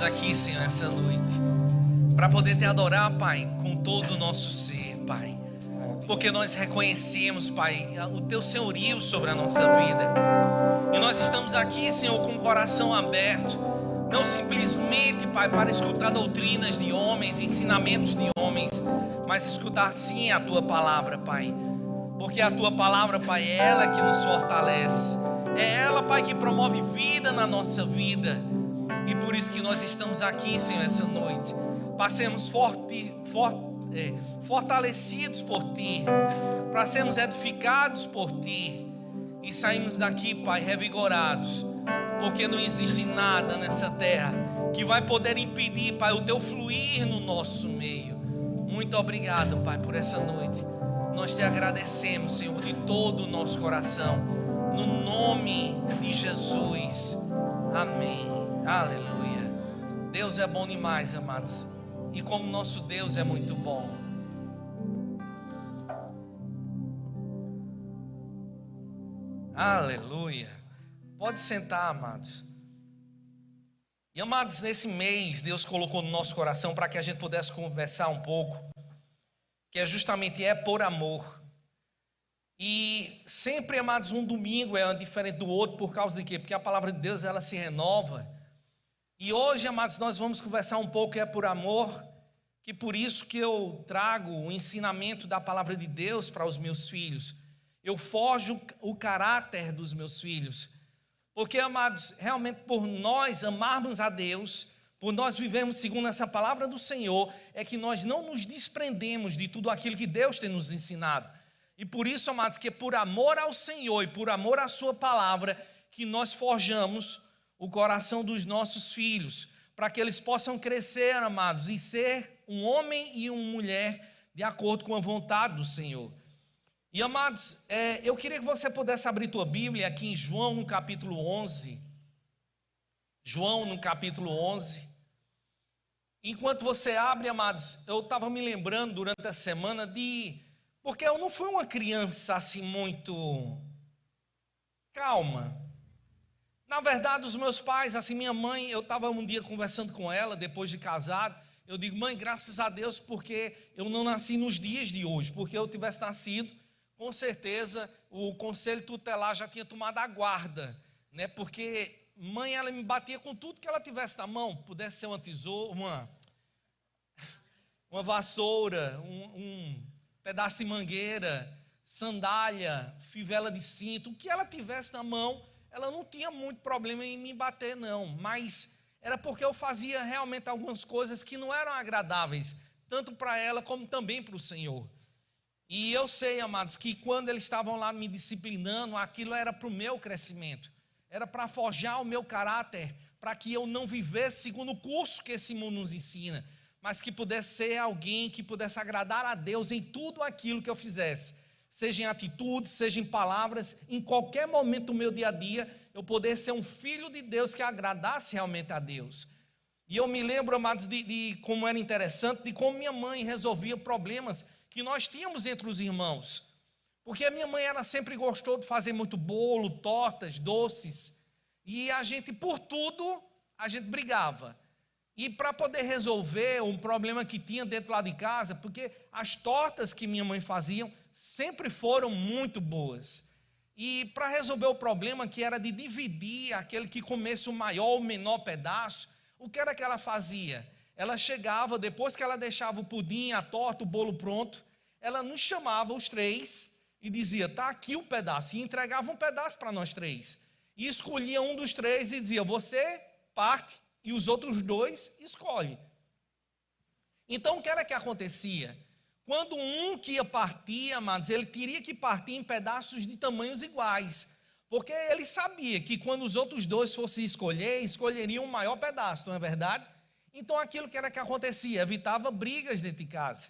aqui, Senhor, essa noite, para poder te adorar, Pai, com todo o nosso ser, Pai, porque nós reconhecemos, Pai, o teu senhorio sobre a nossa vida, e nós estamos aqui, Senhor, com o coração aberto, não simplesmente, Pai, para escutar doutrinas de homens, ensinamentos de homens, mas escutar sim a tua palavra, Pai, porque a tua palavra, Pai, é ela que nos fortalece, é ela, Pai, que promove vida na nossa vida. E por isso que nós estamos aqui, Senhor, essa noite, para sermos fortalecidos por Ti, para sermos edificados por Ti, e saímos daqui, Pai, revigorados, porque não existe nada nessa terra que vai poder impedir, Pai, o Teu fluir no nosso meio. Muito obrigado, Pai, por essa noite. Nós Te agradecemos, Senhor, de todo o nosso coração, no nome de Jesus, amém. Aleluia. Deus é bom demais, amados. E como nosso Deus é muito bom. Aleluia. Pode sentar, amados. E amados, nesse mês Deus colocou no nosso coração para que a gente pudesse conversar um pouco, que é justamente por amor. E sempre, amados, um domingo é diferente do outro. Por causa de quê? Porque a palavra de Deus, ela se renova. E hoje, amados, nós vamos conversar um pouco por amor, que por isso que eu trago o ensinamento da palavra de Deus para os meus filhos. Eu forjo o caráter dos meus filhos, porque, amados, realmente por nós amarmos a Deus, por nós vivermos segundo essa palavra do Senhor, é que nós não nos desprendemos de tudo aquilo que Deus tem nos ensinado. E por isso, amados, que por amor ao Senhor e por amor à sua palavra, que nós forjamos o coração dos nossos filhos, para que eles possam crescer, amados, e ser um homem e uma mulher de acordo com a vontade do Senhor. E, amados, eu queria que você pudesse abrir tua Bíblia aqui em João, no capítulo 11. João, no capítulo 11. Enquanto você abre, amados, eu estava me lembrando durante a semana porque eu não fui uma criança assim muito calma. Na verdade, os meus pais, assim, minha mãe, eu estava um dia conversando com ela, depois de casado, eu digo, mãe, graças a Deus, porque eu não nasci nos dias de hoje, porque eu tivesse nascido, com certeza, o conselho tutelar já tinha tomado a guarda, né, porque mãe, ela me batia com tudo que ela tivesse na mão, pudesse ser uma tesoura, uma vassoura, um pedaço de mangueira, sandália, fivela de cinto, o que ela tivesse na mão, ela não tinha muito problema em me bater, não, mas era porque eu fazia realmente algumas coisas que não eram agradáveis, tanto para ela como também para o Senhor. E eu sei, amados, que quando eles estavam lá me disciplinando, aquilo era para o meu crescimento, era para forjar o meu caráter, para que eu não vivesse segundo o curso que esse mundo nos ensina, mas que pudesse ser alguém que pudesse agradar a Deus em tudo aquilo que eu fizesse. Seja em atitudes, seja em palavras, em qualquer momento do meu dia a dia, eu poder ser um filho de Deus que agradasse realmente a Deus. E eu me lembro, amados, de como era interessante, de como minha mãe resolvia problemas que nós tínhamos entre os irmãos. Porque a minha mãe, ela sempre gostou de fazer muito bolo, tortas, doces, e a gente, por tudo, a gente brigava. E para poder resolver um problema que tinha dentro lá de casa, porque as tortas que minha mãe fazia sempre foram muito boas. E para resolver o problema que era de dividir aquele que comesse o maior ou menor pedaço, o que era que ela fazia? Ela chegava, depois que ela deixava o pudim, a torta, o bolo pronto, ela nos chamava os três e dizia, está aqui o pedaço, e entregava um pedaço para nós três. E escolhia um dos três e dizia, você parte, e os outros dois escolhem. Então o que era que acontecia? Quando um que ia partir, amados, ele teria que partir em pedaços de tamanhos iguais, porque ele sabia que quando os outros dois fossem escolher, escolheriam o maior pedaço, não é verdade? Então aquilo que era que acontecia, evitava brigas dentro de casa.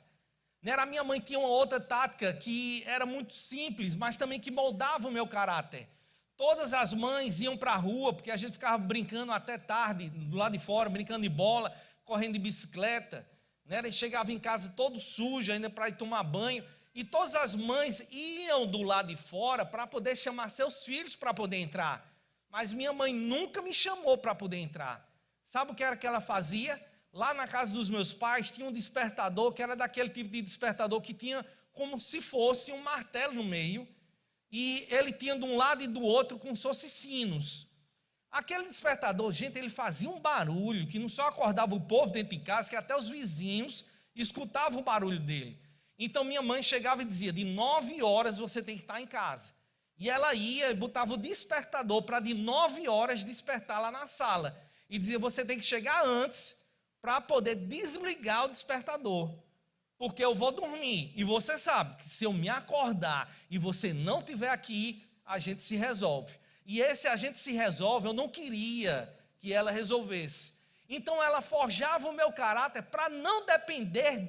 A minha mãe tinha uma outra tática que era muito simples, mas também que moldava o meu caráter. Todas as mães iam para a rua, porque a gente ficava brincando até tarde, do lado de fora, brincando de bola, correndo de bicicleta, E chegava em casa todo sujo, ainda para ir tomar banho, e todas as mães iam do lado de fora para poder chamar seus filhos para poder entrar, mas minha mãe nunca me chamou para poder entrar. Sabe o que era que ela fazia? Lá na casa dos meus pais tinha um despertador, que era daquele tipo de despertador que tinha como se fosse um martelo no meio, e ele tinha de um lado e do outro como se fosse sinos. Aquele despertador, gente, ele fazia um barulho que não só acordava o povo dentro de casa, que até os vizinhos escutavam o barulho dele. Então minha mãe chegava e dizia, de 9 horas você tem que estar em casa. E ela ia e botava o despertador para de 9 horas despertar lá na sala. E dizia, você tem que chegar antes para poder desligar o despertador. Porque eu vou dormir. E você sabe que se eu me acordar e você não estiver aqui, a gente se resolve. E esse a gente se resolve, eu não queria que ela resolvesse. Então ela forjava o meu caráter para não depender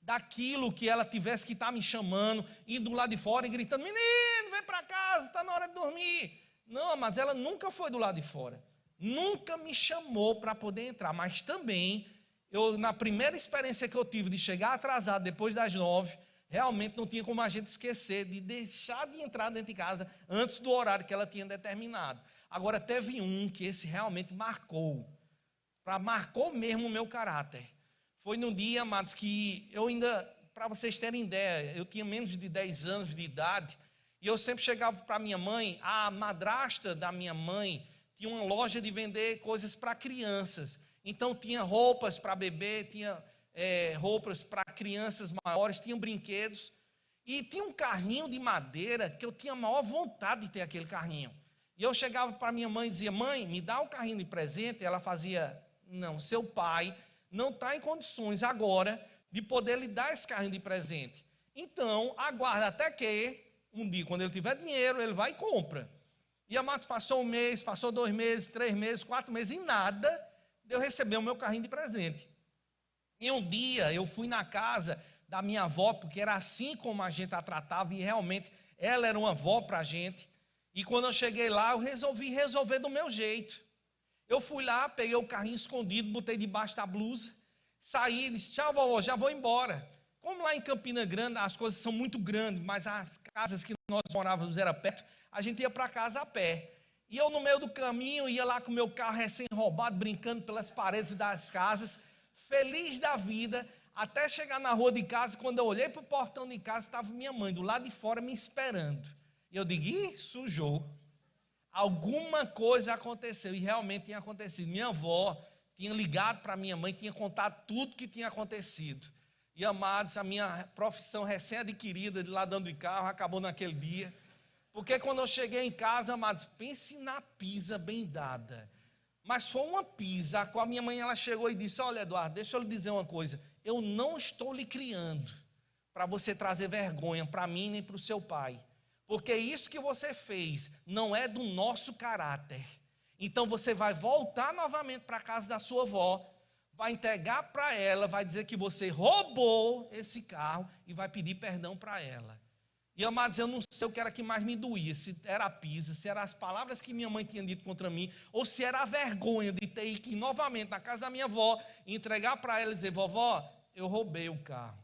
daquilo que ela tivesse que estar me chamando, indo lá de fora e gritando, menino, vem para casa, está na hora de dormir. Não, mas ela nunca foi do lado de fora. Nunca me chamou para poder entrar, mas também, na primeira experiência que eu tive de chegar atrasado depois das 9, realmente não tinha como a gente esquecer de deixar de entrar dentro de casa antes do horário que ela tinha determinado. Agora, teve um que esse realmente marcou mesmo o meu caráter. Foi num dia, amados, que eu ainda, para vocês terem ideia, eu tinha menos de 10 anos de idade, e eu sempre chegava para minha mãe, a madrasta da minha mãe tinha uma loja de vender coisas para crianças. Então tinha roupas para bebê, tinha roupas para crianças maiores, tinha brinquedos. E tinha um carrinho de madeira que eu tinha a maior vontade de ter aquele carrinho. E eu chegava para minha mãe e dizia, mãe, me dá o carrinho de presente. E ela fazia, não, seu pai não está em condições agora de poder lhe dar esse carrinho de presente. Então, aguarda até que, um dia, quando ele tiver dinheiro, ele vai e compra. E amados, passou um mês, passou 2 meses, 3 meses, 4 meses, e nada de eu receber o meu carrinho de presente. E um dia eu fui na casa da minha avó, porque era assim como a gente a tratava, e realmente ela era uma avó para a gente. E quando eu cheguei lá, eu resolvi resolver do meu jeito. Eu fui lá, peguei o carrinho escondido, botei debaixo da blusa, saí e disse, tchau vovó, já vou embora. Como lá em Campina Grande as coisas são muito grandes, mas as casas que nós morávamos eram perto, a gente ia para casa a pé. E eu no meio do caminho ia lá com o meu carro recém-roubado, brincando pelas paredes das casas, feliz da vida, até chegar na rua de casa. Quando eu olhei para o portão de casa, estava minha mãe do lado de fora me esperando. E eu digo, ih, sujou. Alguma coisa aconteceu, e realmente tinha acontecido. Minha avó tinha ligado para minha mãe, tinha contado tudo que tinha acontecido. E amados, a minha profissão recém-adquirida de ladrão de carro acabou naquele dia. Porque quando eu cheguei em casa, amados, pense na pisa bem dada. Mas foi uma pisa a qual minha mãe ela chegou e disse, olha Eduardo, deixa eu lhe dizer uma coisa, eu não estou lhe criando para você trazer vergonha para mim nem para o seu pai. Porque isso que você fez não é do nosso caráter. Então você vai voltar novamente para a casa da sua avó, vai entregar para ela, vai dizer que você roubou esse carro e vai pedir perdão para ela. E amados, eu não sei o que era que mais me doía, se era a pisa, se eram as palavras que minha mãe tinha dito contra mim, ou se era a vergonha de ter que ir novamente na casa da minha avó, entregar para ela e dizer, vovó, eu roubei o carro.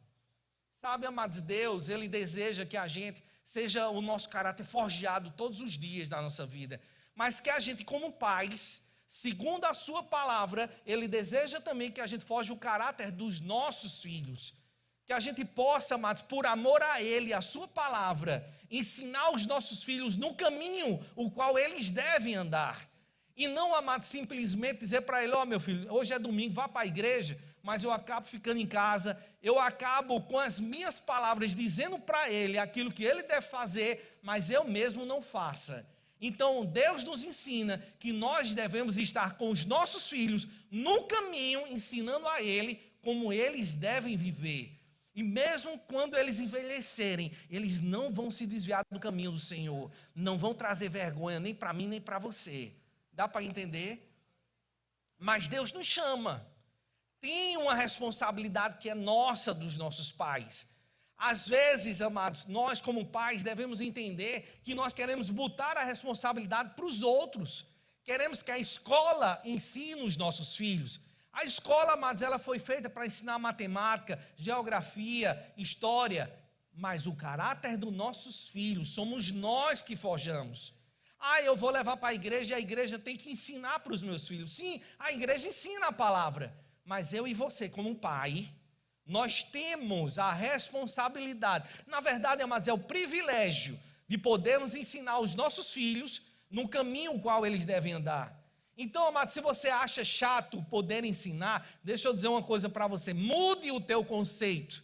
Sabe, amados, Deus, Ele deseja que a gente seja o nosso caráter forjado todos os dias da nossa vida, mas que a gente como pais, segundo a sua palavra, Ele deseja também que a gente forje o caráter dos nossos filhos. Que a gente possa, amados, por amor a Ele, a sua palavra, ensinar os nossos filhos no caminho o qual eles devem andar. E não, amados, simplesmente dizer para ele, ó meu filho, hoje é domingo, vá para a igreja, mas eu acabo ficando em casa, eu acabo com as minhas palavras dizendo para ele aquilo que ele deve fazer, mas eu mesmo não faça. Então Deus nos ensina que nós devemos estar com os nossos filhos no caminho, ensinando a ele como eles devem viver. E mesmo quando eles envelhecerem, eles não vão se desviar do caminho do Senhor, não vão trazer vergonha nem para mim nem para você. Dá para entender? Mas Deus nos chama. Tem uma responsabilidade que é nossa, dos nossos pais. Às vezes, amados, nós como pais devemos entender que nós queremos botar a responsabilidade para os outros. Queremos que a escola ensine os nossos filhos. A escola, amados, ela foi feita para ensinar matemática, geografia, história, mas o caráter dos nossos filhos somos nós que forjamos. Eu vou levar para a igreja e a igreja tem que ensinar para os meus filhos. Sim, a igreja ensina a palavra, mas eu e você, como um pai, nós temos a responsabilidade, na verdade, amados, é o privilégio de podermos ensinar os nossos filhos no caminho qual eles devem andar. Então, amados, se você acha chato poder ensinar, deixa eu dizer uma coisa para você, mude o teu conceito.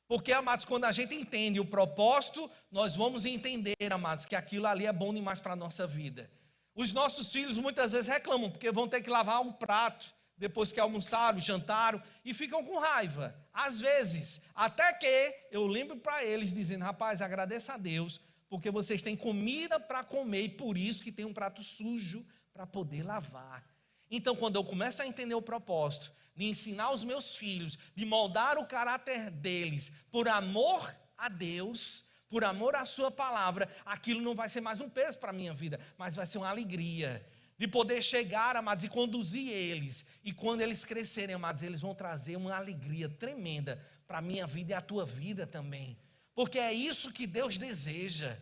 Porque, amados, quando a gente entende o propósito, nós vamos entender, amados, que aquilo ali é bom demais para a nossa vida. Os nossos filhos muitas vezes reclamam, porque vão ter que lavar o prato, depois que almoçaram, jantaram, e ficam com raiva. Às vezes, até que eu lembro para eles, dizendo, rapaz, agradeça a Deus, porque vocês têm comida para comer, e por isso que tem um prato sujo para poder lavar. Então, quando eu começo a entender o propósito, de ensinar os meus filhos, de moldar o caráter deles, por amor a Deus, por amor à sua palavra, aquilo não vai ser mais um peso para a minha vida, mas vai ser uma alegria, de poder chegar, amados, e conduzir eles, e quando eles crescerem, amados, eles vão trazer uma alegria tremenda para a minha vida e a tua vida também, porque é isso que Deus deseja.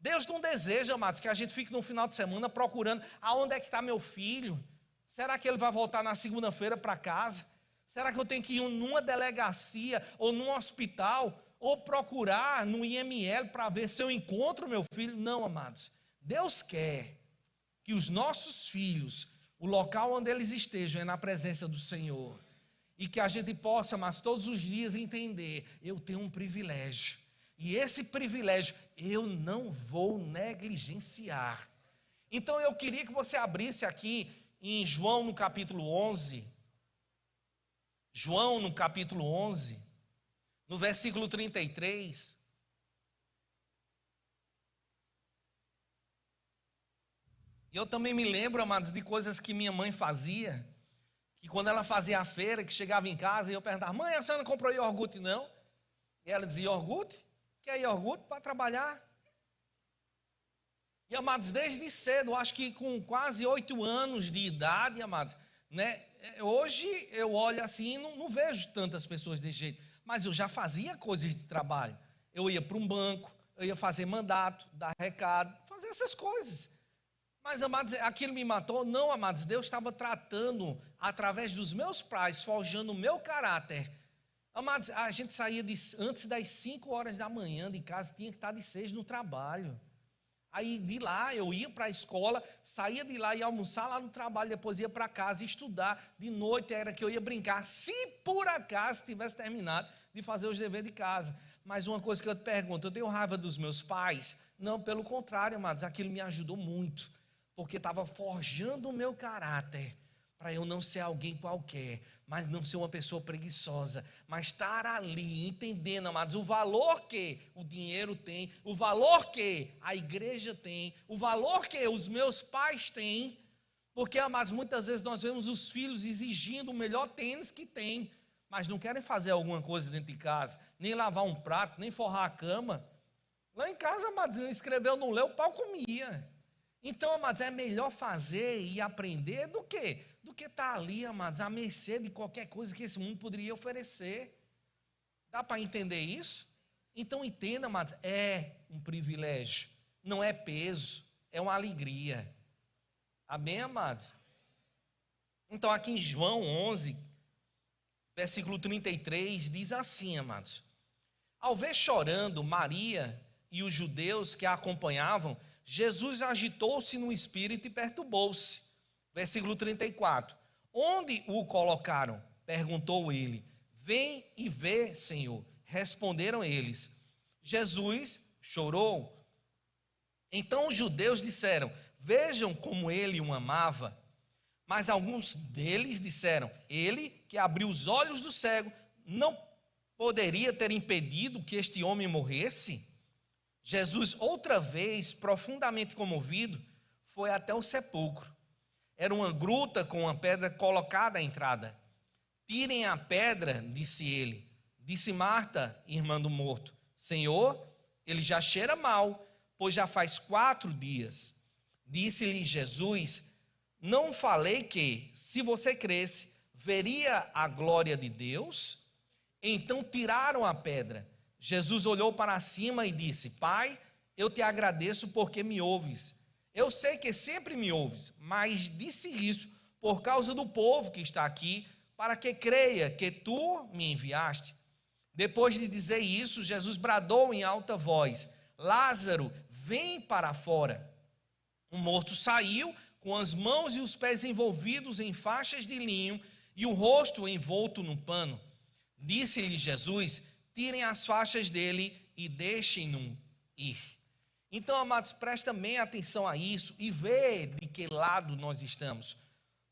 Deus não deseja, amados, que a gente fique no final de semana procurando aonde é que está meu filho. Será que ele vai voltar na segunda-feira para casa? Será que eu tenho que ir numa delegacia ou num hospital ou procurar no IML para ver se eu encontro meu filho? Não, amados. Deus quer que os nossos filhos, o local onde eles estejam é na presença do Senhor. E que a gente possa, mas todos os dias entender, eu tenho um privilégio. E esse privilégio eu não vou negligenciar. Então eu queria que você abrisse aqui em João no capítulo 11. João no capítulo 11, no versículo 33. E eu também me lembro, amados, de coisas que minha mãe fazia, que quando ela fazia a feira, que chegava em casa e eu perguntava, mãe, a senhora não comprou iogurte não? E ela dizia, iogurte? Quer iogurte para trabalhar? E, amados, desde cedo, acho que com quase 8 anos de idade, amados, né? Hoje eu olho assim e não vejo tantas pessoas desse jeito, mas eu já fazia coisas de trabalho. Eu ia para um banco, eu ia fazer mandato, dar recado, fazer essas coisas. Mas, amados, aquilo me matou? Não, amados, Deus estava tratando através dos meus pais, forjando o meu caráter. Amados, a gente saía antes das 5 horas da manhã de casa, tinha que estar de 6 no trabalho. Aí de lá eu ia para a escola, saía de lá e ia almoçar lá no trabalho, depois ia para casa estudar. De noite era que eu ia brincar, se por acaso tivesse terminado de fazer os deveres de casa. Mas uma coisa que eu te pergunto, eu tenho raiva dos meus pais? Não, pelo contrário, amados, aquilo me ajudou muito, porque estava forjando o meu caráter, para eu não ser alguém qualquer, mas não ser uma pessoa preguiçosa, mas estar ali entendendo, amados, o valor que o dinheiro tem, o valor que a igreja tem, o valor que os meus pais têm, porque, amados, muitas vezes nós vemos os filhos exigindo o melhor tênis que tem, mas não querem fazer alguma coisa dentro de casa, nem lavar um prato, nem forrar a cama. Lá em casa, amados, escreveu, não leu, o pau comia. Então, amados, é melhor fazer e aprender do que estar ali, amados, à mercê de qualquer coisa que esse mundo poderia oferecer. Dá para entender isso? Então entenda, amados, é um privilégio, não é peso, é uma alegria. Amém, amados? Então aqui em João 11, versículo 33, diz assim, amados: ao ver chorando Maria e os judeus que a acompanhavam, Jesus agitou-se no espírito e perturbou-se. Versículo 34. Onde o colocaram? Perguntou ele. Vem e vê, Senhor. Responderam eles. Jesus chorou. Então os judeus disseram, vejam como ele o amava. Mas alguns deles disseram, ele que abriu os olhos do cego, não poderia ter impedido que este homem morresse? Jesus, outra vez, profundamente comovido, foi até o sepulcro. Era uma gruta com uma pedra colocada à entrada. Tirem a pedra, disse ele. Disse Marta, irmã do morto, Senhor, ele já cheira mal, pois já faz 4 dias. Disse-lhe Jesus, não falei que, se você cresce, veria a glória de Deus? Então tiraram a pedra. Jesus olhou para cima e disse, Pai, eu te agradeço porque me ouves. Eu sei que sempre me ouves, mas disse isso por causa do povo que está aqui, para que creia que tu me enviaste. Depois de dizer isso, Jesus bradou em alta voz: Lázaro, vem para fora. O morto saiu com as mãos e os pés envolvidos em faixas de linho e o rosto envolto num pano. Disse-lhe Jesus: tirem as faixas dele e deixem-no ir. Então, amados, presta bem atenção a isso e vê de que lado nós estamos.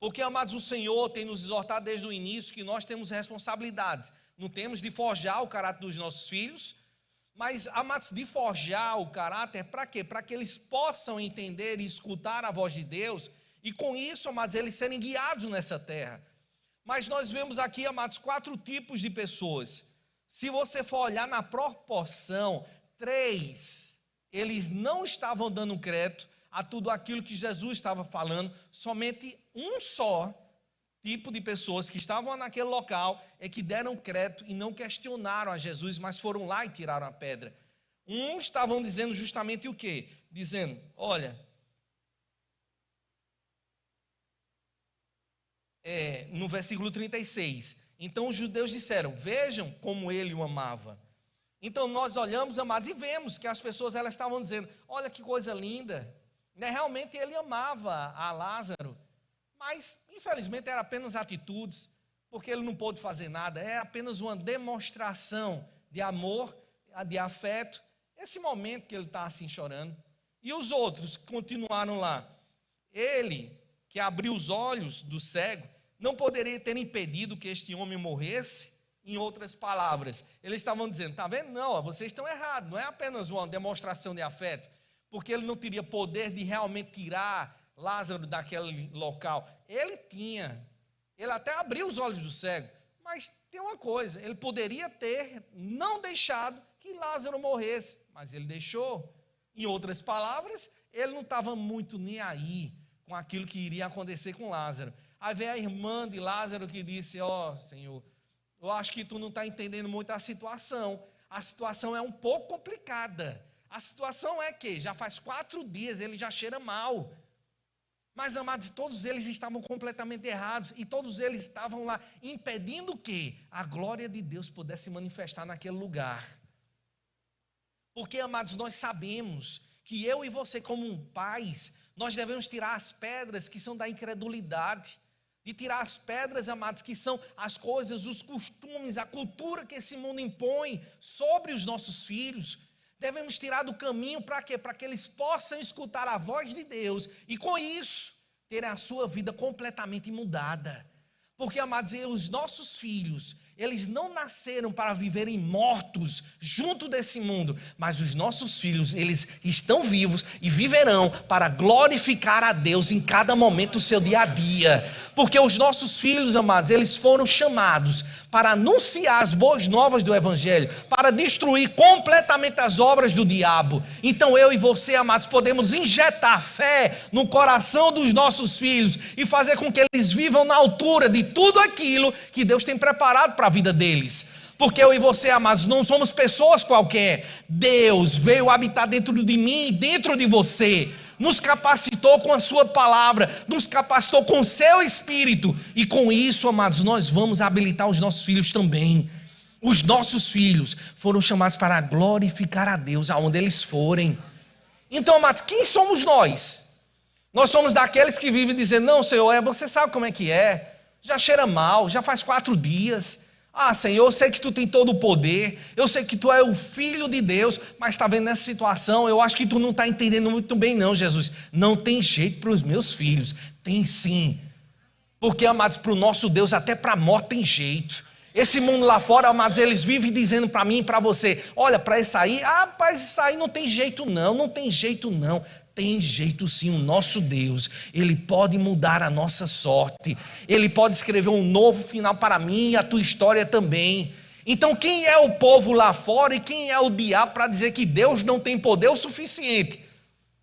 Porque, amados, o Senhor tem nos exortado desde o início que nós temos responsabilidades. Não temos de forjar o caráter dos nossos filhos, mas, amados, de forjar o caráter para quê? Para que eles possam entender e escutar a voz de Deus e com isso, amados, eles serem guiados nessa terra. Mas nós vemos aqui, amados, 4 tipos de pessoas. Se você for olhar na proporção, 3, eles não estavam dando crédito a tudo aquilo que Jesus estava falando. Somente um só tipo de pessoas que estavam naquele local é que deram crédito e não questionaram a Jesus, mas foram lá e tiraram a pedra. Uns estavam dizendo justamente o quê? Dizendo, olha, no versículo 36, então os judeus disseram, vejam como ele o amava. Então nós olhamos, amados, e vemos que as pessoas elas estavam dizendo, olha que coisa linda, né? Realmente ele amava a Lázaro, mas infelizmente era apenas atitudes, porque ele não pôde fazer nada, é apenas uma demonstração de amor, de afeto, esse momento que ele está assim chorando. E os outros continuaram lá, ele que abriu os olhos do cego, não poderia ter impedido que este homem morresse? Em outras palavras, eles estavam dizendo, está vendo? Não, vocês estão errados, não é apenas uma demonstração de afeto, porque ele não teria poder de realmente tirar Lázaro daquele local. Ele tinha, ele até abriu os olhos do cego, mas tem uma coisa, ele poderia ter não deixado que Lázaro morresse, mas ele deixou. Em outras palavras, ele não estava muito nem aí com aquilo que iria acontecer com Lázaro. Aí veio a irmã de Lázaro que disse, ó, Senhor, eu acho que tu não está entendendo muito a situação é um pouco complicada, a situação é que já faz 4 dias, ele já cheira mal, mas amados, todos eles estavam completamente errados, e todos eles estavam lá, impedindo que a glória de Deus pudesse manifestar naquele lugar, porque amados, nós sabemos que eu e você como pais, nós devemos tirar as pedras que são da incredulidade, de tirar as pedras, amados, que são as coisas, os costumes, a cultura que esse mundo impõe sobre os nossos filhos. Devemos tirar do caminho para quê? Para que eles possam escutar a voz de Deus e com isso terem a sua vida completamente mudada. Porque, amados, os nossos filhos, eles não nasceram para viverem mortos junto desse mundo, mas os nossos filhos, eles estão vivos e viverão para glorificar a Deus em cada momento do seu dia a dia. Porque os nossos filhos, amados, eles foram chamados para anunciar as boas novas do Evangelho, para destruir completamente as obras do diabo. Então eu e você, amados, podemos injetar fé no coração dos nossos filhos e fazer com que eles vivam na altura de tudo aquilo que Deus tem preparado para a vida deles. Porque eu e você, amados, não somos pessoas qualquer. Deus veio habitar dentro de mim e dentro de você. Nos capacitou com a sua palavra, nos capacitou com o seu espírito, e com isso, amados, nós vamos habilitar os nossos filhos também. Os nossos filhos foram chamados para glorificar a Deus aonde eles forem. Então, amados, quem somos nós? Nós somos daqueles que vivem dizendo, não, Senhor, você sabe como é que é, já cheira mal, já faz 4 dias, Senhor, eu sei que tu tem todo o poder, eu sei que tu é o Filho de Deus, mas está vendo nessa situação, eu acho que tu não está entendendo muito bem não, Jesus. Não tem jeito para os meus filhos, tem sim. Porque, amados, para o nosso Deus, até para a morte tem jeito. Esse mundo lá fora, amados, eles vivem dizendo para mim e para você, olha, para isso aí, rapaz, isso aí não tem jeito não, não tem jeito não. Tem jeito sim, o nosso Deus, Ele pode mudar a nossa sorte, Ele pode escrever um novo final para mim e a tua história também. Então quem é o povo lá fora e quem é o diabo para dizer que Deus não tem poder o suficiente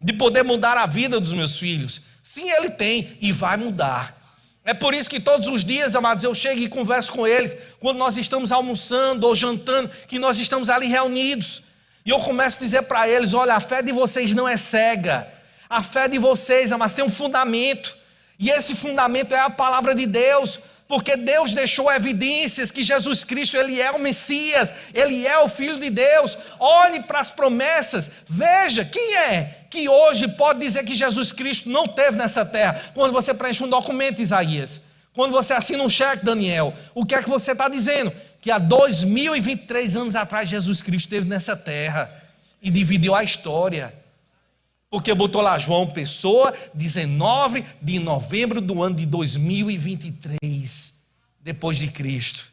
de poder mudar a vida dos meus filhos? Sim, Ele tem e vai mudar. É por isso que todos os dias, amados, eu chego e converso com eles, quando nós estamos almoçando ou jantando, que nós estamos ali reunidos. E eu começo a dizer para eles, olha, a fé de vocês não é cega. A fé de vocês, amados, tem um fundamento. E esse fundamento é a palavra de Deus. Porque Deus deixou evidências que Jesus Cristo, Ele é o Messias, Ele é o Filho de Deus. Olhe para as promessas, veja, quem é que hoje pode dizer que Jesus Cristo não esteve nessa terra? Quando você preenche um documento, Isaías, quando você assina um cheque, Daniel, o que é que você está dizendo? Que há 2023 anos atrás Jesus Cristo esteve nessa terra e dividiu a história. Porque botou lá João Pessoa, 19 de novembro do ano de 2023, depois de Cristo.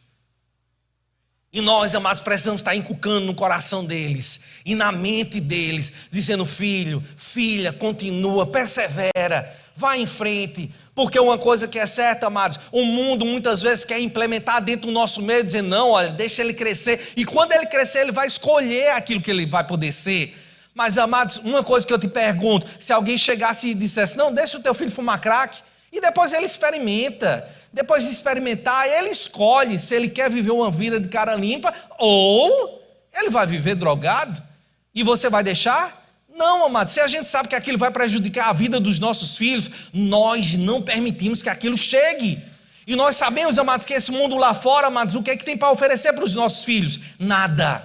E nós, amados, precisamos estar inculcando no coração deles e na mente deles, dizendo: filho, filha, continua, persevera, vai em frente. Porque uma coisa que é certa, amados, o mundo muitas vezes quer implementar dentro do nosso meio, dizendo: não, olha, deixa ele crescer. E quando ele crescer, ele vai escolher aquilo que ele vai poder ser. Mas, amados, uma coisa que eu te pergunto: se alguém chegasse e dissesse: não, deixa o teu filho fumar crack, e depois ele experimenta, depois de experimentar, ele escolhe se ele quer viver uma vida de cara limpa, ou ele vai viver drogado, e você vai deixar? Não, amados, se a gente sabe que aquilo vai prejudicar a vida dos nossos filhos, nós não permitimos que aquilo chegue. E nós sabemos, amados, que esse mundo lá fora, amados, o que é que tem para oferecer para os nossos filhos? Nada,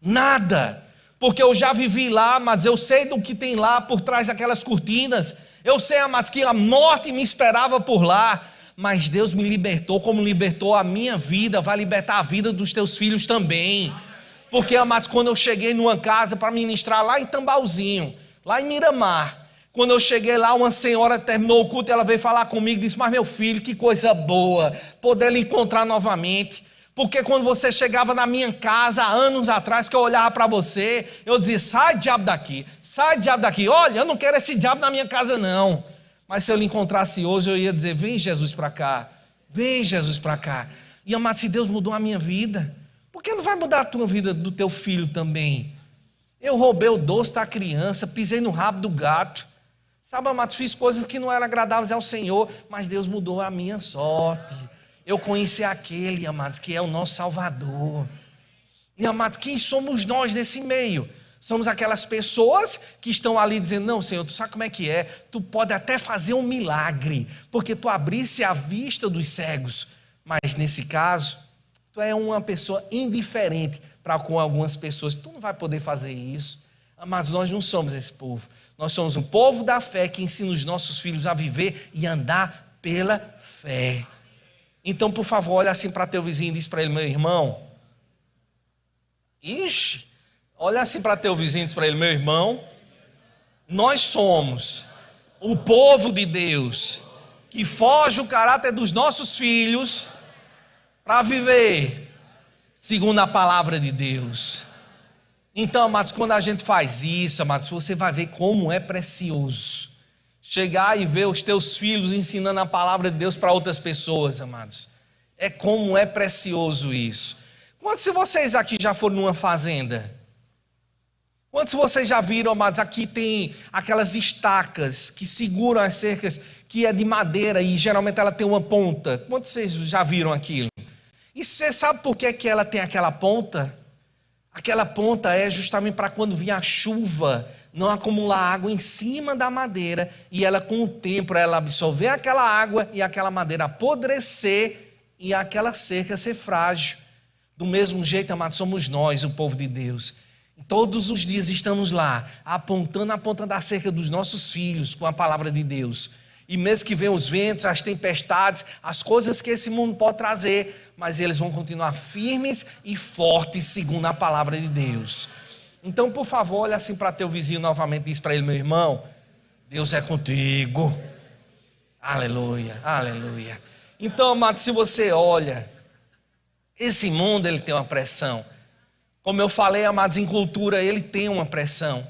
nada. Porque eu já vivi lá, mas eu sei do que tem lá por trás daquelas cortinas. Eu sei, amados, que a morte me esperava por lá. Mas Deus me libertou, como libertou a minha vida, vai libertar a vida dos teus filhos também. Porque, amados, quando eu cheguei numa casa para ministrar lá em Tambauzinho, lá em Miramar, quando eu cheguei lá, uma senhora terminou o culto, ela veio falar comigo e disse: mas meu filho, que coisa boa poder lhe encontrar novamente. Porque quando você chegava na minha casa, há anos atrás, que eu olhava para você, eu dizia: sai diabo daqui, olha, eu não quero esse diabo na minha casa não. Mas se eu lhe encontrasse hoje, eu ia dizer: vem Jesus para cá, vem Jesus para cá. E, amado, se Deus mudou a minha vida, por que não vai mudar a tua vida do teu filho também? Eu roubei o doce da criança, pisei no rabo do gato, sabe, amado, fiz coisas que não eram agradáveis ao Senhor, mas Deus mudou a minha sorte. Eu conheci aquele, amados, que é o nosso Salvador. E, amados, quem somos nós nesse meio? Somos aquelas pessoas que estão ali dizendo: não, Senhor, tu sabe como é que é? Tu pode até fazer um milagre, porque tu abrisse a vista dos cegos. Mas nesse caso, tu é uma pessoa indiferente para com algumas pessoas. Tu não vai poder fazer isso. Mas nós não somos esse povo. Nós somos um povo da fé que ensina os nossos filhos a viver e andar pela fé. Então, por favor, olha assim para teu vizinho e diz para ele: meu irmão. Ixi, olha assim para teu vizinho e diz para ele: meu irmão, nós somos o povo de Deus que foge o caráter dos nossos filhos para viver segundo a palavra de Deus. Então, amados, quando a gente faz isso, amados, você vai ver como é precioso chegar e ver os teus filhos ensinando a palavra de Deus para outras pessoas, amados. É como é precioso isso. Quantos de vocês aqui já foram numa fazenda? Quantos de vocês já viram, amados, aqui tem aquelas estacas que seguram as cercas, que é de madeira e geralmente ela tem uma ponta. Quantos de vocês já viram aquilo? E você sabe por que ela tem aquela ponta? Aquela ponta é justamente para quando vier a chuva, não acumular água em cima da madeira e ela, com o tempo, ela absorver aquela água e aquela madeira apodrecer e aquela cerca ser frágil. Do mesmo jeito, amados, somos nós, o povo de Deus. Todos os dias estamos lá, apontando a ponta da cerca dos nossos filhos com a palavra de Deus. E mesmo que venham os ventos, as tempestades, as coisas que esse mundo pode trazer, mas eles vão continuar firmes e fortes segundo a palavra de Deus. Então, por favor, olha assim para teu vizinho novamente e diz para ele: meu irmão, Deus é contigo. Aleluia, aleluia. Então, amado, se você olha, esse mundo ele tem uma pressão. Como eu falei, amados, em cultura ele tem uma pressão.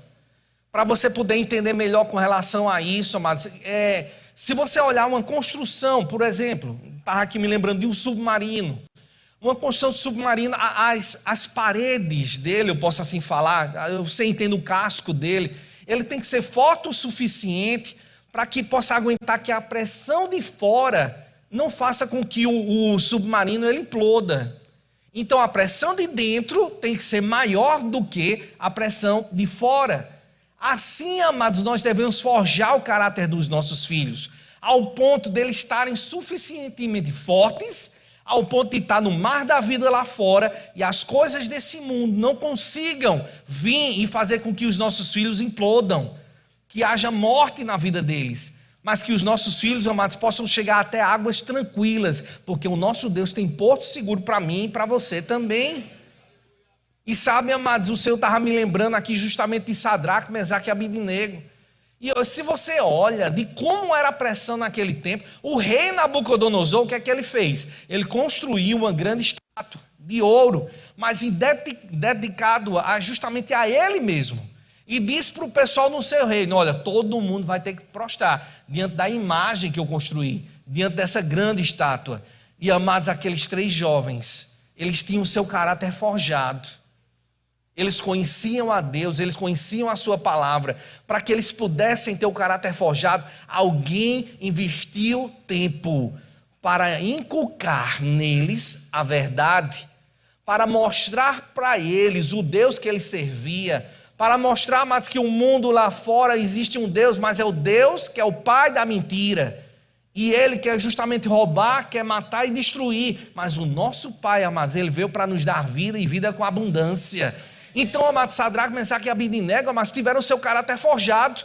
Para você poder entender melhor com relação a isso, amados, se você olhar uma construção, por exemplo, estava aqui me lembrando de um submarino. Uma construção de submarino, as paredes dele, eu posso assim falar, você entende o casco dele, ele tem que ser forte o suficiente para que possa aguentar que a pressão de fora não faça com que o submarino ele imploda. Então a pressão de dentro tem que ser maior do que a pressão de fora. Assim, amados, nós devemos forjar o caráter dos nossos filhos, ao ponto deles estarem suficientemente fortes, ao ponto de estar no mar da vida lá fora, e as coisas desse mundo não consigam vir e fazer com que os nossos filhos implodam, que haja morte na vida deles, mas que os nossos filhos, amados, possam chegar até águas tranquilas, porque o nosso Deus tem porto seguro para mim e para você também. E sabe, amados, o Senhor estava me lembrando aqui justamente de Sadraque, Mesaque e Abidnego. E se você olha de como era a pressão naquele tempo, o rei Nabucodonosor, o que é que ele fez? Ele construiu uma grande estátua de ouro, mas dedicado justamente a ele mesmo. E disse para o pessoal no seu reino: olha, todo mundo vai ter que prostrar diante da imagem que eu construí, diante dessa grande estátua. E amados, aqueles 3 jovens, eles tinham o seu caráter forjado. Eles conheciam a Deus, eles conheciam a sua palavra. Para que eles pudessem ter o caráter forjado, alguém investiu tempo para inculcar neles a verdade, para mostrar para eles o Deus que eles servia, para mostrar, amados, que o mundo lá fora existe um Deus, mas é o Deus que é o pai da mentira. E ele quer justamente roubar, quer matar e destruir. Mas o nosso Pai, amados, ele veio para nos dar vida e vida com abundância. Então, amados, Sadraque, Mesaque e Abidnego, amados, tiveram o seu caráter forjado.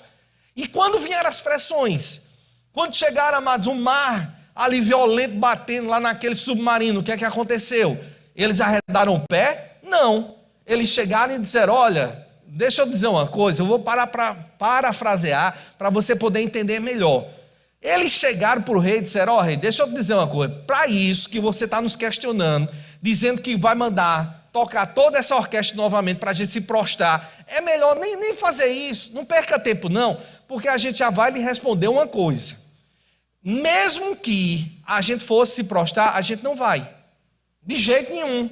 E quando vieram as pressões, quando chegaram, amados, um mar ali violento batendo lá naquele submarino, o que é que aconteceu? Eles arredaram o pé? Não. Eles chegaram e disseram: olha, deixa eu dizer uma coisa, eu vou parafrasear para você poder entender melhor. Eles chegaram para o rei e disseram: ó, rei, deixa eu te dizer uma coisa, para isso que você está nos questionando, dizendo que vai mandar tocar toda essa orquestra novamente para a gente se prostrar, é melhor nem fazer isso, não perca tempo não, porque a gente já vai lhe responder uma coisa: mesmo que a gente fosse se prostrar, a gente não vai, de jeito nenhum.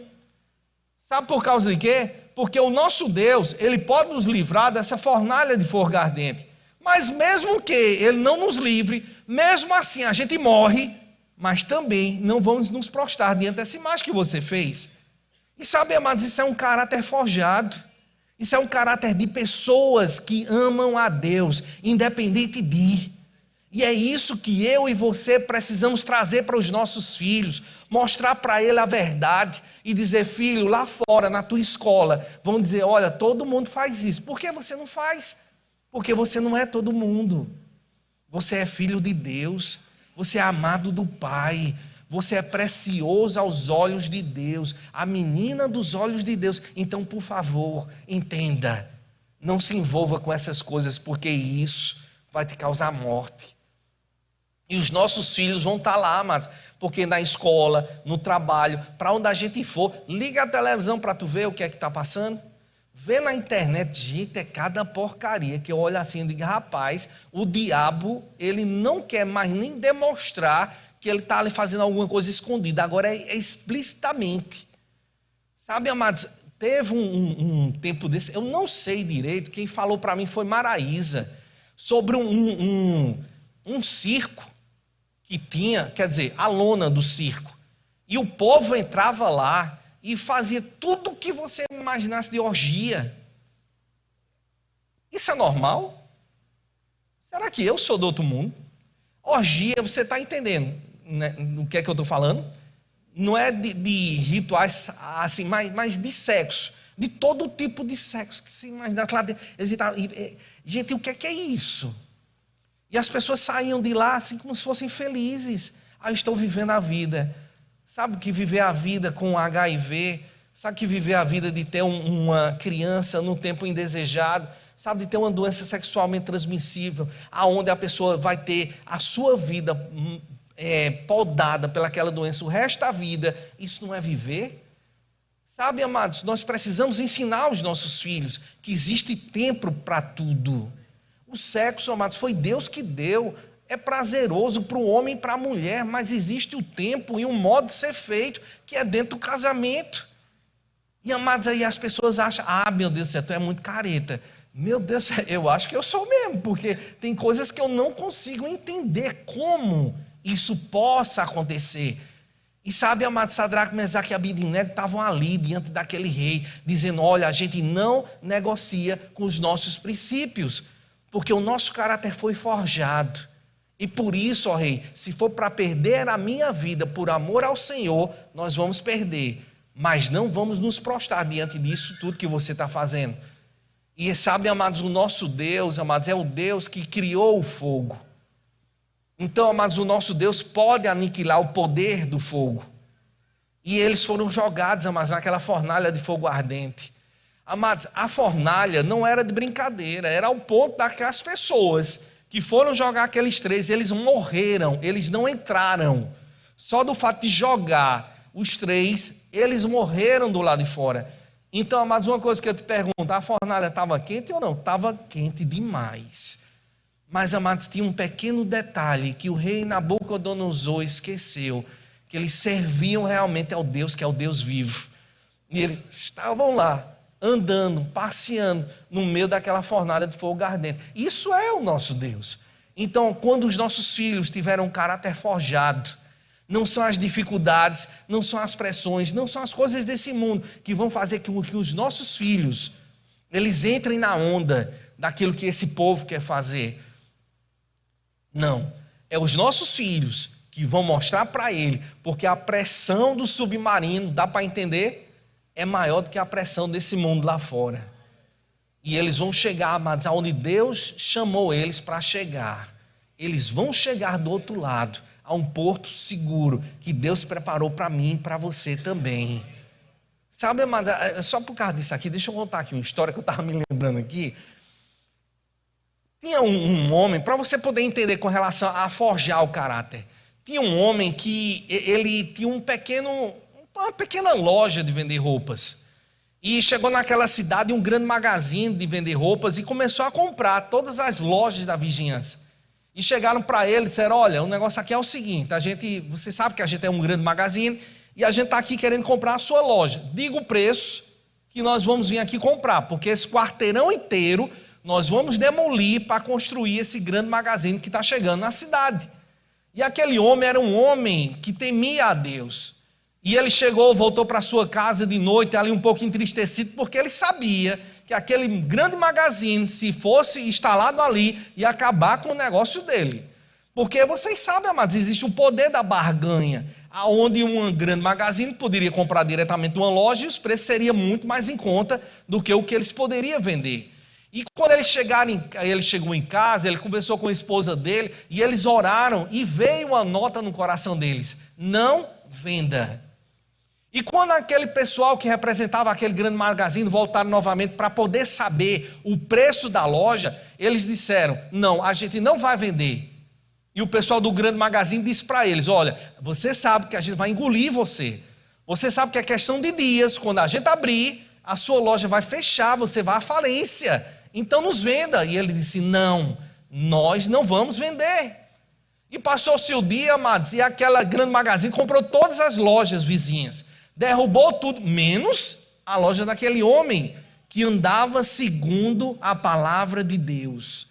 Sabe por causa de quê? Porque o nosso Deus, ele pode nos livrar dessa fornalha de fogo ardente, mas mesmo que ele não nos livre, mesmo assim a gente morre, mas também não vamos nos prostrar diante dessa imagem que você fez. E sabe, amados, isso é um caráter forjado, isso é um caráter de pessoas que amam a Deus, independente de. E é isso que eu e você precisamos trazer para os nossos filhos, mostrar para ele a verdade e dizer: filho, lá fora, na tua escola, vão dizer: olha, todo mundo faz isso. Por que você não faz? Porque você não é todo mundo. Você é filho de Deus, você é amado do Pai, você é precioso aos olhos de Deus, a menina dos olhos de Deus. Então, por favor, entenda, não se envolva com essas coisas, porque isso vai te causar morte. E os nossos filhos vão estar lá, amados, porque na escola, no trabalho, para onde a gente for, liga a televisão para tu ver o que é que está passando. Vê na internet, gente, é cada porcaria que eu olho assim e digo: rapaz, o diabo, ele não quer mais nem demonstrar que ele está ali fazendo alguma coisa escondida, agora é explicitamente. Sabe, amados, teve um tempo desse, eu não sei direito, quem falou para mim foi Maraísa, sobre um circo que tinha, quer dizer, a lona do circo, e o povo entrava lá e fazia tudo o que você imaginasse de orgia. Isso é normal? Será que eu sou do outro mundo? Orgia, você está entendendo, né, o que é que eu estou falando? Não é de rituais assim, mas de sexo, de todo tipo de sexo que você imagina. Gente, o que é isso? E as pessoas saíam de lá assim como se fossem felizes. Ah, estou vivendo a vida. Sabe que viver a vida com HIV, sabe que viver a vida de ter uma criança num tempo indesejado, sabe, de ter uma doença sexualmente transmissível, aonde a pessoa vai ter a sua vida podada pelaquela doença o resto da vida. Isso não é viver? Sabe, amados, nós precisamos ensinar aos nossos filhos que existe tempo para tudo. O sexo, amados, foi Deus que deu. É prazeroso para o homem e para a mulher, mas existe o tempo e um modo de ser feito, que é dentro do casamento. E, amados, aí as pessoas acham: ah, meu Deus do céu, tu é muito careta. Meu Deus, eu acho que eu sou mesmo, porque tem coisas que eu não consigo entender como isso possa acontecer. E sabe, amado, Sadraque, Mesaque e Abidnego estavam ali diante daquele rei, dizendo: olha, a gente não negocia com os nossos princípios, porque o nosso caráter foi forjado. E por isso, ó rei, se for para perder a minha vida por amor ao Senhor, nós vamos perder. Mas não vamos nos prostrar diante disso tudo que você está fazendo. E sabe, amados, o nosso Deus, amados, é o Deus que criou o fogo. Então, amados, o nosso Deus pode aniquilar o poder do fogo. E eles foram jogados, amados, naquela fornalha de fogo ardente. Amados, a fornalha não era de brincadeira, era ao ponto daquelas pessoas que foram jogar aqueles 3, eles morreram, eles não entraram. Só do fato de jogar os 3, eles morreram do lado de fora. Então, amados, uma coisa que eu te pergunto: a fornalha estava quente ou não? Estava quente demais. Mas, amados, tinha um pequeno detalhe que o rei Nabucodonosor esqueceu, que eles serviam realmente ao Deus que é o Deus vivo. E eles estavam lá, andando, passeando no meio daquela fornalha de fogo ardente. Isso é o nosso Deus. Então, quando os nossos filhos tiveram um caráter forjado, não são as dificuldades, não são as pressões, não são as coisas desse mundo que vão fazer com que os nossos filhos, eles entrem na onda daquilo que esse povo quer fazer. Não, é os nossos filhos que vão mostrar para ele, porque a pressão do submarino, dá para entender, é maior do que a pressão desse mundo lá fora. E eles vão chegar, amados, aonde Deus chamou eles para chegar. Eles vão chegar do outro lado, a um porto seguro, que Deus preparou para mim e para você também. Sabe, amada, só por causa disso aqui, deixa eu contar aqui uma história que eu estava me lembrando aqui. Tinha um homem, para você poder entender com relação a forjar o caráter, tinha um homem que ele tinha uma pequena loja de vender roupas. E chegou naquela cidade um grande magazine de vender roupas e começou a comprar todas as lojas da vizinhança. E chegaram para ele e disseram: olha, o negócio aqui é o seguinte, você sabe que a gente é um grande magazine e a gente está aqui querendo comprar a sua loja. Diga o preço que nós vamos vir aqui comprar, porque esse quarteirão inteiro nós vamos demolir para construir esse grande magazine que está chegando na cidade. E aquele homem era um homem que temia a Deus. E ele voltou para sua casa de noite, ali um pouco entristecido, porque ele sabia que aquele grande magazine, se fosse instalado ali, ia acabar com o negócio dele. Porque vocês sabem, amados, existe o poder da barganha, onde um grande magazine poderia comprar diretamente uma loja e os preços seriam muito mais em conta do que o que eles poderiam vender. E quando ele chegou em casa, ele conversou com a esposa dele e eles oraram e veio uma nota no coração deles: não venda. E quando aquele pessoal que representava aquele grande magazine voltaram novamente para poder saber o preço da loja, eles disseram: não, a gente não vai vender. E o pessoal do grande magazine disse para eles: olha, você sabe que a gente vai engolir você. Você sabe que é questão de dias, quando a gente abrir, a sua loja vai fechar, você vai à falência. Então nos venda. E ele disse: não, nós não vamos vender. E passou-se o dia, amados, e aquela grande magazine comprou todas as lojas vizinhas, derrubou tudo, menos a loja daquele homem que andava segundo a palavra de Deus.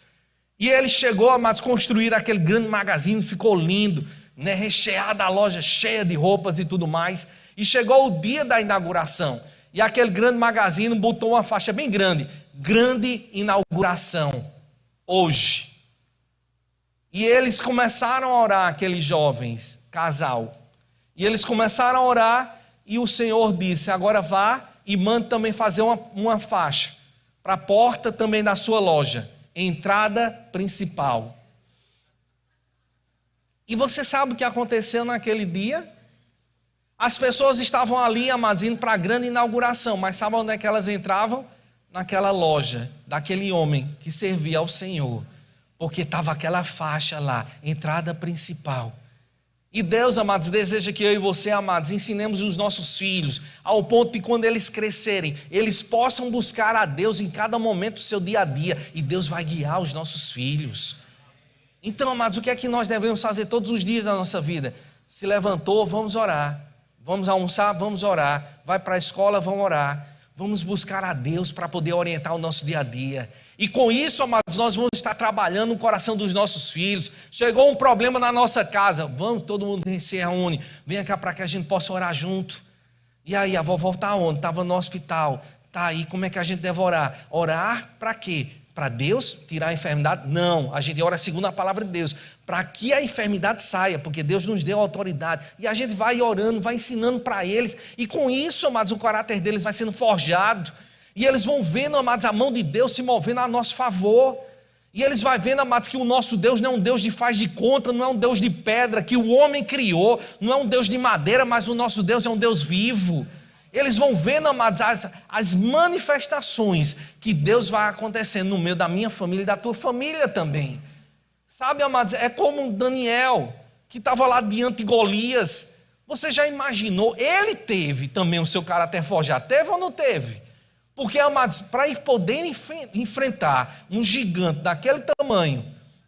E ele chegou, amados, construir aquele grande magazine, ficou lindo, né, recheada a loja, cheia de roupas e tudo mais. E chegou o dia da inauguração. E aquele grande magazine botou uma faixa bem grande: grande inauguração, hoje. E eles começaram a orar, aqueles jovens, casal. E eles começaram a orar e o Senhor disse: agora vá e mande também fazer uma faixa para a porta também da sua loja, entrada principal. E você sabe o que aconteceu naquele dia? As pessoas estavam ali, amados, indo para a grande inauguração, mas sabe onde é que elas entravam? Naquela loja daquele homem que servia ao Senhor, porque estava aquela faixa lá, entrada principal. E Deus, amados, deseja que eu e você, amados, ensinemos os nossos filhos ao ponto de quando eles crescerem, eles possam buscar a Deus em cada momento do seu dia a dia, e Deus vai guiar os nossos filhos. Então, amados, o que é que nós devemos fazer todos os dias da nossa vida? Se levantou, vamos orar. Vamos almoçar, vamos orar. Vai para a escola, vamos orar. Vamos buscar a Deus para poder orientar o nosso dia a dia. E com isso, amados, nós vamos estar trabalhando no coração dos nossos filhos. Chegou um problema na nossa casa, vamos, todo mundo se reúne, vem cá para que a gente possa orar junto. E aí, a vovó está onde? Estava no hospital. Está aí, como é que a gente deve orar? Orar para quê? Para Deus tirar a enfermidade? Não, a gente ora segundo a palavra de Deus, para que a enfermidade saia, porque Deus nos deu autoridade, e a gente vai orando, vai ensinando para eles, e com isso, amados, o caráter deles vai sendo forjado, e eles vão vendo, amados, a mão de Deus se movendo a nosso favor, e eles vão vendo, amados, que o nosso Deus não é um Deus de faz de conta, não é um Deus de pedra, que o homem criou, não é um Deus de madeira, mas o nosso Deus é um Deus vivo. Eles vão vendo, amados, as manifestações que Deus vai acontecendo no meio da minha família e da tua família também. Sabe, amados, é como Daniel, que estava lá diante de Golias. Você já imaginou? Ele teve também o seu caráter forjado. Teve ou não teve? Porque, amados, para poder enfrentar um gigante daquele tamanho,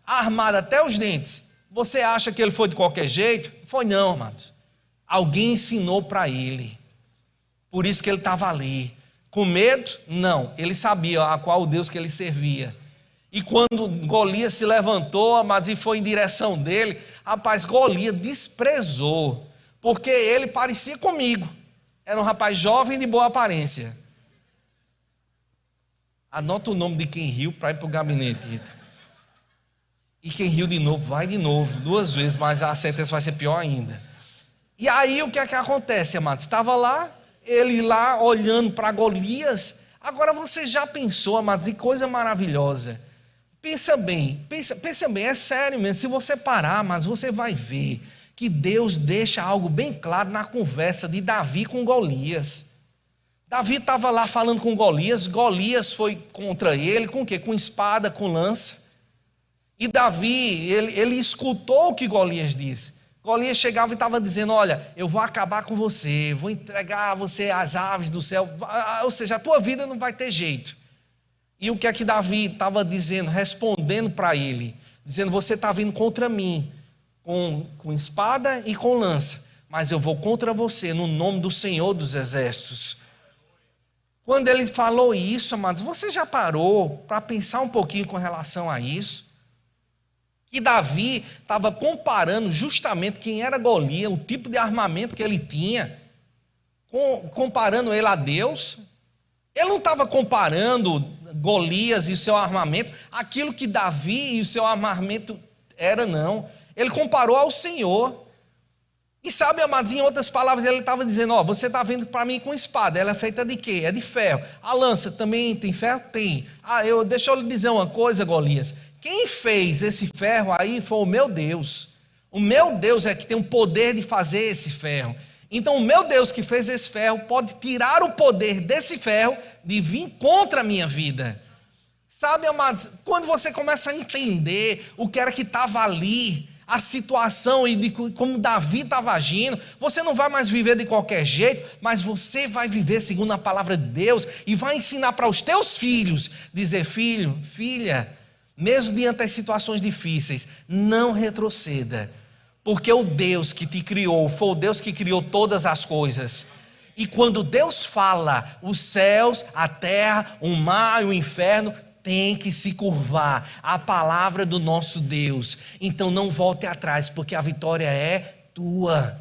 armado até os dentes, você acha que ele foi de qualquer jeito? Foi não, amados. Alguém ensinou para ele. Por isso que ele estava ali. Com medo? Não. Ele sabia a qual Deus que ele servia. E quando Golias se levantou, amados, e foi em direção dele, rapaz, Golias desprezou. Porque ele parecia comigo. Era um rapaz jovem de boa aparência. Anota o nome de quem riu para ir para o gabinete. E quem riu de novo, vai de novo. 2 vezes, mas a sentença vai ser pior ainda. E aí o que é que acontece, amados? Estava lá, ele lá olhando para Golias. Agora você já pensou, amados, que coisa maravilhosa. Pensa bem, é sério mesmo. Se você parar, mas você vai ver que Deus deixa algo bem claro na conversa de Davi com Golias. Davi estava lá falando com Golias, Golias foi contra ele, com o quê? Com espada, com lança. E Davi, ele escutou o que Golias disse. Golias chegava e estava dizendo, olha, eu vou acabar com você, vou entregar a você as aves do céu, ou seja, a tua vida não vai ter jeito. E o que é que Davi estava dizendo, respondendo para ele, dizendo, você está vindo contra mim, com espada e com lança, mas eu vou contra você no nome do Senhor dos Exércitos. Quando ele falou isso, amados, você já parou para pensar um pouquinho com relação a isso? Que Davi estava comparando justamente quem era Golias, o tipo de armamento que ele tinha, comparando ele a Deus. Ele não estava comparando Golias e seu armamento, aquilo que Davi e o seu armamento era, não. Ele comparou ao Senhor. E sabe, amados, em outras palavras, ele estava dizendo, ó, você está vindo para mim com espada, ela é feita de quê? É de ferro. A lança também tem ferro? Tem. Deixa eu lhe dizer uma coisa, Golias. Quem fez esse ferro aí foi o meu Deus. O meu Deus é que tem o poder de fazer esse ferro. Então o meu Deus que fez esse ferro pode tirar o poder desse ferro de vir contra a minha vida. Sabe, amados, quando você começa a entender o que era que estava ali, a situação e de como Davi estava agindo, você não vai mais viver de qualquer jeito, mas você vai viver segundo a palavra de Deus e vai ensinar para os teus filhos, dizer, filho, filha, mesmo diante das situações difíceis, não retroceda, porque o Deus que te criou, foi o Deus que criou todas as coisas. E quando Deus fala, os céus, a terra, o mar e o inferno tem que se curvar à palavra do nosso Deus. Então não volte atrás, porque a vitória é tua.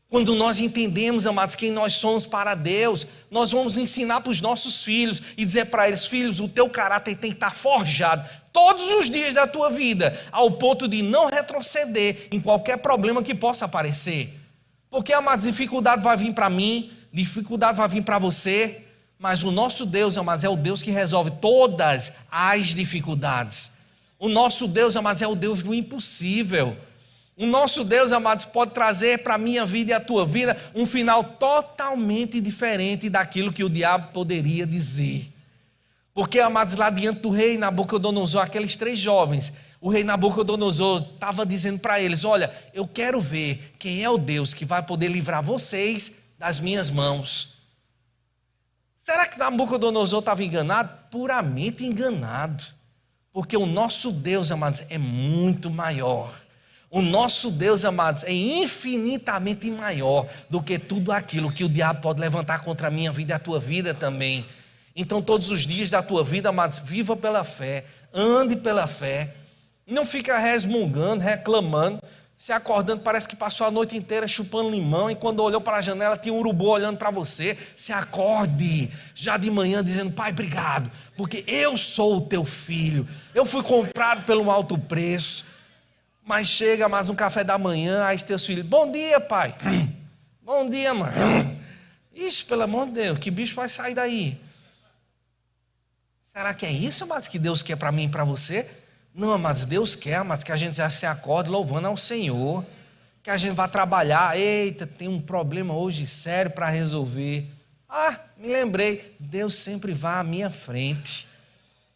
Quando nós entendemos, amados, quem nós somos para Deus, nós vamos ensinar para os nossos filhos e dizer para eles, filhos, o teu caráter tem que estar forjado todos os dias da tua vida, ao ponto de não retroceder em qualquer problema que possa aparecer. Porque, amados, dificuldade vai vir para mim, dificuldade vai vir para você, mas o nosso Deus, amados, é o Deus que resolve todas as dificuldades. O nosso Deus, amados, é o Deus do impossível. O nosso Deus, amados, pode trazer para a minha vida e a tua vida um final totalmente diferente daquilo que o diabo poderia dizer. Porque, amados, lá diante do rei Nabucodonosor, aqueles 3 jovens, o rei Nabucodonosor estava dizendo para eles, olha, eu quero ver quem é o Deus que vai poder livrar vocês das minhas mãos. Será que Nabucodonosor estava enganado? Puramente enganado. Porque o nosso Deus, amados, é muito maior. O nosso Deus, amados, é infinitamente maior do que tudo aquilo que o diabo pode levantar contra a minha vida e a tua vida também. Então, todos os dias da tua vida, amados, viva pela fé, ande pela fé, não fica resmungando, reclamando, se acordando, parece que passou a noite inteira chupando limão e quando olhou para a janela tinha um urubu olhando para você. Se acorde já de manhã dizendo: Pai, obrigado, porque eu sou o teu filho, eu fui comprado pelo alto preço. Mas chega mais um café da manhã, aí teus filhos: bom dia, pai. Bom dia, mãe. Ixi, pelo amor de Deus, que bicho vai sair daí? Será que é isso, amados, que Deus quer para mim e para você? Não, amados, Deus quer, amados, que a gente já se acorde louvando ao Senhor, que a gente vá trabalhar. Eita, tem um problema hoje sério para resolver. Ah, me lembrei, Deus sempre vai à minha frente.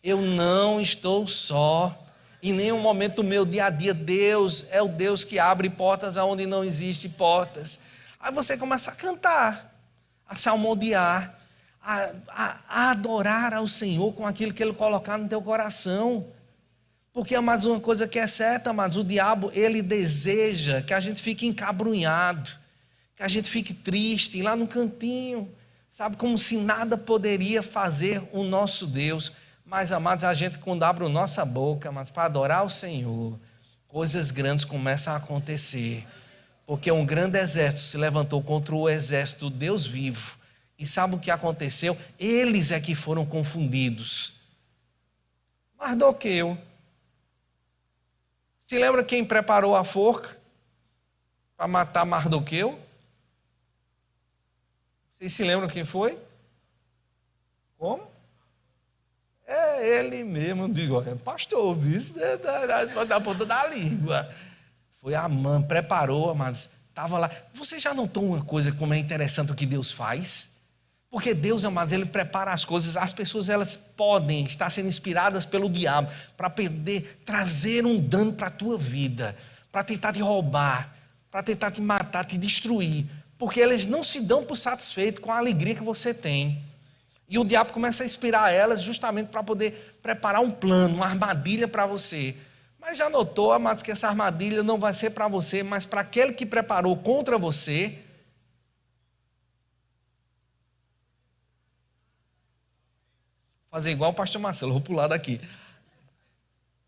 Eu não estou só. Em nenhum momento do meu dia a dia, Deus é o Deus que abre portas aonde não existem portas. Aí você começa a cantar, a salmodiar, a adorar ao Senhor com aquilo que Ele colocar no teu coração. Porque, amados, uma coisa que é certa, amados, o diabo, ele deseja que a gente fique encabrunhado, que a gente fique triste, lá no cantinho, sabe, como se nada poderia fazer o nosso Deus. Mas, amados, a gente quando abre a nossa boca, amados, para adorar o Senhor, coisas grandes começam a acontecer. Porque um grande exército se levantou contra o exército do Deus vivo. E sabe o que aconteceu? Eles é que foram confundidos. Mardoqueu. Se lembra quem preparou a forca para matar Mardoqueu? Vocês se lembram quem foi? Como? É ele mesmo, eu digo, pastor, isso da ponta da língua. Foi Amã, preparou, amados, estava lá. Você já notou uma coisa, como é interessante o que Deus faz? Porque Deus, amados, Ele prepara as coisas, as pessoas elas podem estar sendo inspiradas pelo diabo para poder trazer um dano para a tua vida, para tentar te roubar, para tentar te matar, te destruir, porque eles não se dão por satisfeitos com a alegria que você tem. E o diabo começa a inspirar elas justamente para poder preparar um plano, uma armadilha para você. Mas já notou, amados, que essa armadilha não vai ser para você, mas para aquele que preparou contra você. Fazer igual o pastor Marcelo, vou pular daqui.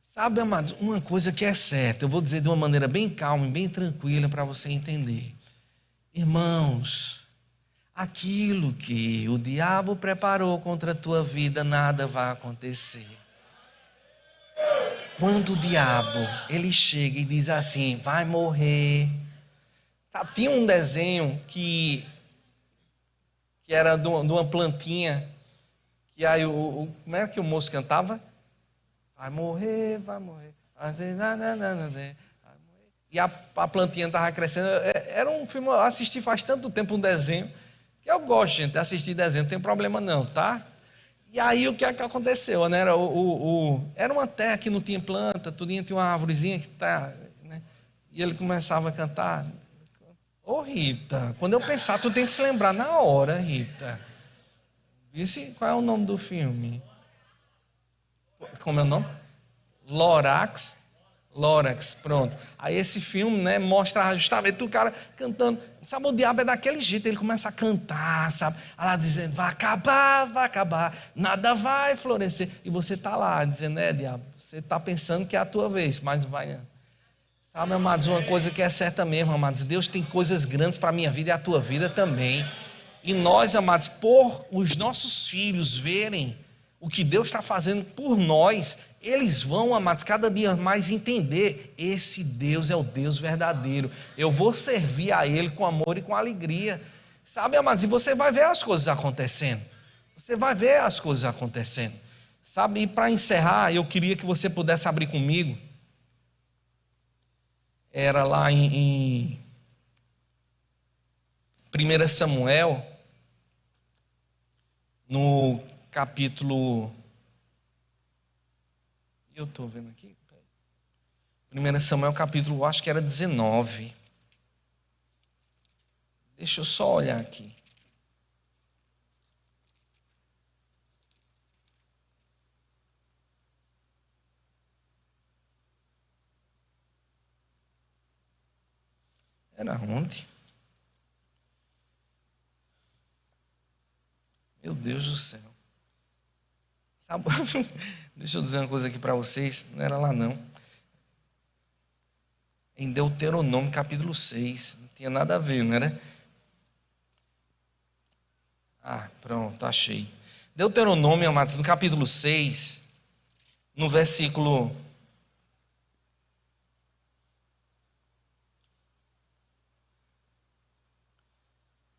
Sabe, amados, uma coisa que é certa, eu vou dizer de uma maneira bem calma e bem tranquila para você entender. Irmãos, aquilo que o diabo preparou contra a tua vida, nada vai acontecer. Quando o diabo, ele chega e diz assim, vai morrer. Sabe, tinha um desenho que era de uma plantinha, que aí como é que o moço cantava? Vai morrer, vai morrer. E a plantinha estava crescendo. Era um filme, eu assisti faz tanto tempo um desenho, que eu gosto, gente, de assistir desenho, não tem problema não, tá? E aí o que é que aconteceu, né? Era uma terra que não tinha planta, tudinho, tinha uma árvorezinha que tá, né? E ele começava a cantar. Ô Rita, quando eu pensar, tu tem que se lembrar na hora, Rita. Qual é o nome do filme? Como é o nome? Lorax, pronto. Aí esse filme, né, mostra justamente o cara cantando. Sabe, o diabo é daquele jeito, ele começa a cantar, sabe? Lá dizendo, vai acabar, nada vai florescer. E você está lá dizendo, diabo, você está pensando que é a tua vez, mas não vai. Sabe, amados, uma coisa que é certa mesmo, amados, Deus tem coisas grandes para a minha vida e a tua vida também. E nós, amados, por os nossos filhos verem o que Deus está fazendo por nós, eles vão, amados, cada dia mais entender, esse Deus é o Deus verdadeiro, eu vou servir a Ele com amor e com alegria, sabe, amados, e você vai ver as coisas acontecendo, sabe, e para encerrar, eu queria que você pudesse abrir comigo, era lá em 1 Samuel, no capítulo, eu estou vendo aqui, 1 Samuel capítulo, acho que era 19, deixa eu só olhar aqui, Era onde? Meu Deus do céu. Sabe? Deixa eu dizer uma coisa aqui para vocês. Não era lá não. Em Deuteronômio capítulo 6. Não tinha nada a ver, não era? Ah, pronto, achei. Deuteronômio, amados, no capítulo 6, no versículo...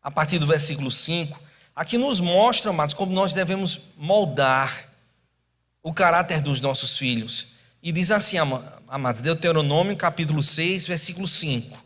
A partir do versículo 5, aqui nos mostra, amados, como nós devemos moldar o caráter dos nossos filhos. E diz assim, amados, Deuteronômio capítulo 6, versículo 5.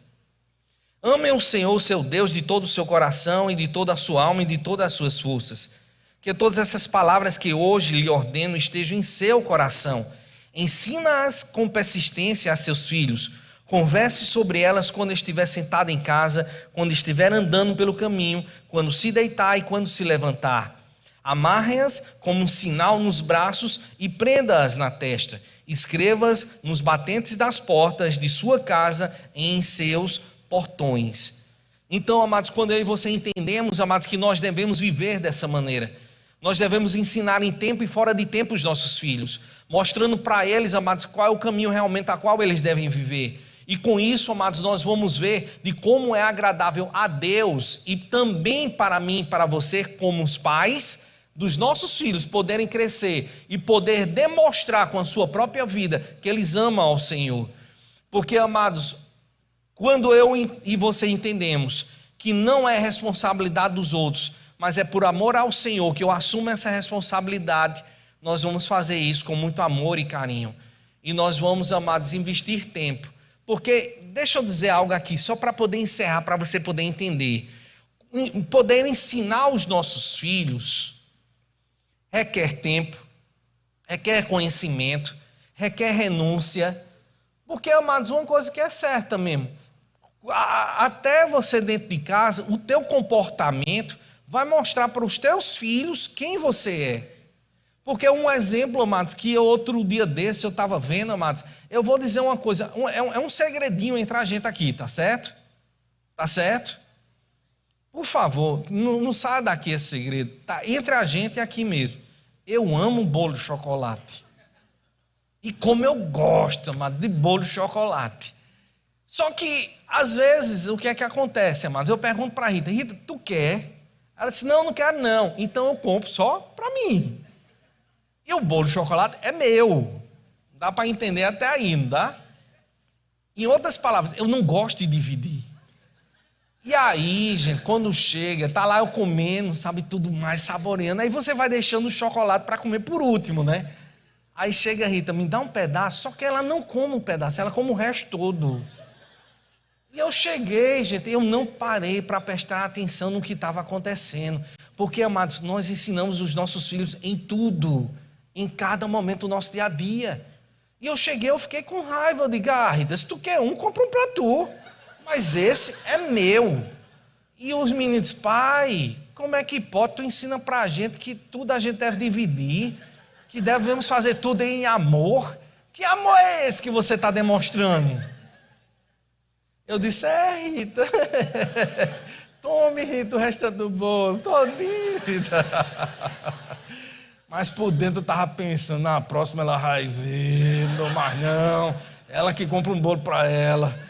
Amem o Senhor, seu Deus, de todo o seu coração e de toda a sua alma e de todas as suas forças. Que todas essas palavras que hoje lhe ordeno estejam em seu coração. Ensina-as com persistência a seus filhos. Converse sobre elas quando estiver sentado em casa, quando estiver andando pelo caminho, quando se deitar e quando se levantar. Amarre-as como um sinal nos braços e prenda-as na testa. Escreva-as nos batentes das portas de sua casa e em seus portões. Então, amados, quando eu e você entendemos, amados, que nós devemos viver dessa maneira, nós devemos ensinar em tempo e fora de tempo os nossos filhos, mostrando para eles, amados, qual é o caminho realmente a qual eles devem viver. E com isso, amados, nós vamos ver de como é agradável a Deus e também para mim e para você, como os pais dos nossos filhos, poderem crescer e poder demonstrar com a sua própria vida que eles amam ao Senhor. Porque, amados, quando eu e você entendemos que não é responsabilidade dos outros, mas é por amor ao Senhor que eu assumo essa responsabilidade, nós vamos fazer isso com muito amor e carinho. E nós vamos, amados, investir tempo. Porque, deixa eu dizer algo aqui, só para poder encerrar, para você poder entender. Poder ensinar os nossos filhos requer tempo, requer conhecimento, requer renúncia. Porque, amados, uma coisa que é certa mesmo, até você dentro de casa, o teu comportamento vai mostrar para os teus filhos quem você é. Porque um exemplo, amados, que outro dia desse eu estava vendo, amados, eu vou dizer uma coisa, é um segredinho entre a gente aqui, tá certo? Tá certo? Por favor, não saia daqui esse segredo, tá entre a gente e aqui mesmo. Eu amo bolo de chocolate. E como eu gosto, amados, de bolo de chocolate. Só que, às vezes, o que é que acontece, amados? Eu pergunto para a Rita, Rita, tu quer? Ela disse, não quero não. Então eu compro só para mim. E o bolo de chocolate é meu. Dá para entender até aí, não dá? Em outras palavras, eu não gosto de dividir. E aí, gente, quando chega, tá lá eu comendo, sabe, tudo mais, saboreando. Aí você vai deixando o chocolate para comer por último, né? Aí chega a Rita, me dá um pedaço, só que ela não come um pedaço, ela come o resto todo. E eu cheguei, gente, eu não parei para prestar atenção no que estava acontecendo. Porque, amados, nós ensinamos os nossos filhos em tudo, em cada momento do nosso dia a dia. E eu cheguei, eu fiquei com raiva, eu digo, Rita, se tu quer um, compra um para tu. Mas esse é meu. E os meninos, pai, como é que pode? Tu ensina para a gente que tudo a gente deve dividir, que devemos fazer tudo em amor. Que amor é esse que você está demonstrando? Eu disse, Rita, tome, Rita, o resto do bolo, todinho, Rita. Mas por dentro eu estava pensando, na próxima ela vai ver, não mais não, ela que compra um bolo para ela.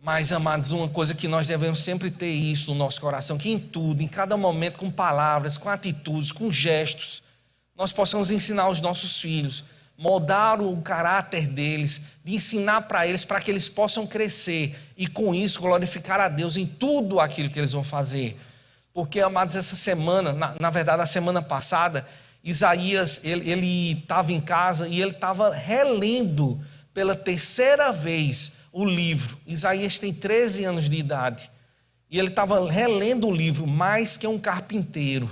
Mas, amados, uma coisa que nós devemos sempre ter isso no nosso coração, que em tudo, em cada momento, com palavras, com atitudes, com gestos, nós possamos ensinar os nossos filhos, moldar o caráter deles, de ensinar para eles, para que eles possam crescer e com isso glorificar a Deus em tudo aquilo que eles vão fazer. Porque, amados, essa semana, na verdade a semana passada, Isaías, ele estava em casa e ele estava relendo pela terceira vez o livro. Isaías tem 13 anos de idade e ele estava relendo o livro Mais que um Carpinteiro.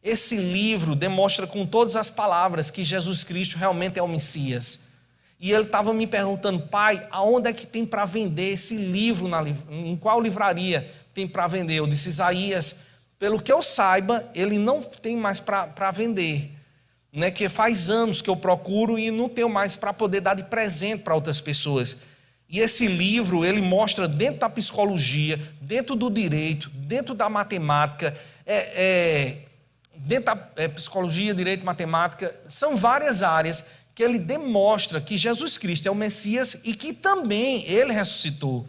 Esse livro demonstra com todas as palavras que Jesus Cristo realmente é o Messias. E ele estava me perguntando, pai, aonde é que tem para vender esse livro? Em qual livraria tem para vender? Eu disse, Isaías, pelo que eu saiba, ele não tem mais para vender. Que faz anos que eu procuro e não tenho mais para poder dar de presente para outras pessoas. E esse livro, ele mostra dentro da psicologia, dentro do direito, dentro da matemática, dentro da psicologia, direito, matemática, são várias áreas que ele demonstra que Jesus Cristo é o Messias e que também ele ressuscitou.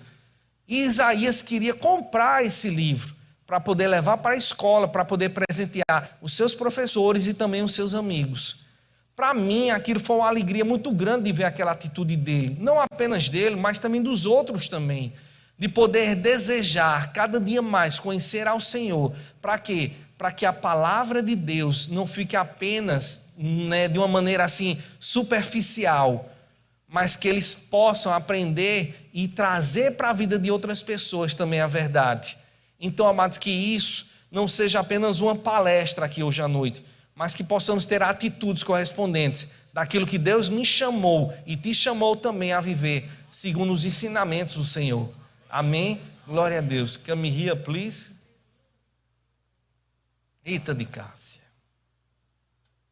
E Isaías queria comprar esse livro para poder levar para a escola, para poder presentear os seus professores e também os seus amigos. Para mim, aquilo foi uma alegria muito grande de ver aquela atitude dele. Não apenas dele, mas também dos outros também. De poder desejar cada dia mais conhecer ao Senhor. Para quê? Para que a palavra de Deus não fique apenas de uma maneira assim superficial, mas que eles possam aprender e trazer para a vida de outras pessoas também a verdade. Então, amados, que isso não seja apenas uma palestra aqui hoje à noite, mas que possamos ter atitudes correspondentes daquilo que Deus me chamou e te chamou também a viver, segundo os ensinamentos do Senhor. Amém? Glória a Deus. Come here, please. Eita de Cássia.